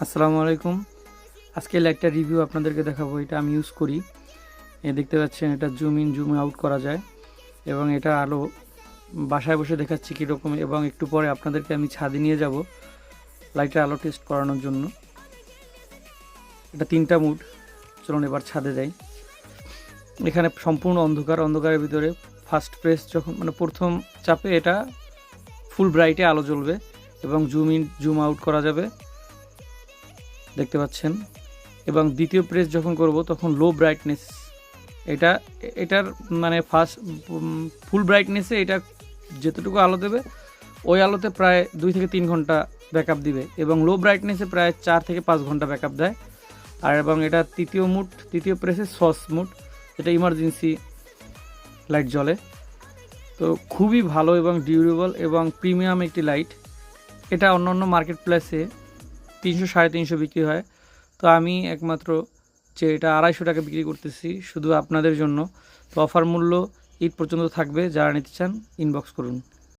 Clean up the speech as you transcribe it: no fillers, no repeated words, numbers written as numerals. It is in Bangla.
আসসালামু আলাইকুম। আজকে লাইটটা রিভিউ আপনাদেরকে দেখাবো। এটা আমি ইউজ করি। দেখতে পাচ্ছেন এটা জুম ইন জুম আউট করা যায় এবং এটা আলো বাসায় বসে দেখাচ্ছি কীরকম, এবং একটু পরে আপনাদেরকে আমি ছাদে নিয়ে যাব লাইটের আলো টেস্ট করানোর জন্য। এটা 3টা মুড। চলুন এবার ছাদে যাই। এখানে সম্পূর্ণ অন্ধকারের ভিতরে ফার্স্ট প্রেস যখন প্রথম চাপে এটা ফুল ব্রাইটে আলো জ্বলবে এবং জুম ইন জুম আউট করা যাবে, দেখতে পাচ্ছেন। এবং দ্বিতীয় প্রেস যখন করব তখন লো ব্রাইটনেস, এটার ফার্স্ট ফুল ব্রাইটনেসে এটা যেতটুকু আলো দেবে ওই আলোতে প্রায় 2 থেকে 3 ঘন্টা ব্যাকআপ দিবে, এবং লো ব্রাইটনেসে প্রায় 4 থেকে 5 ঘন্টা ব্যাকআপ দেয়। আর এবং এটা তৃতীয় প্রেসে সস মুড, যেটা ইমার্জেন্সি লাইট জ্বলে। তো খুবই ভালো এবং ডিউরেবল এবং প্রিমিয়াম একটি লাইট। এটা অন্যান্য মার্কেট প্লেসে 300-350 বিক্রি হয়, তো আমি একমাত্র যে এটা 250 টাকা বিক্রি করতেছি শুধু আপনাদের জন্য। তো অফার মূল্য ঈদ পর্যন্ত থাকবে, যারা নিতে চান ইনবক্স করুন।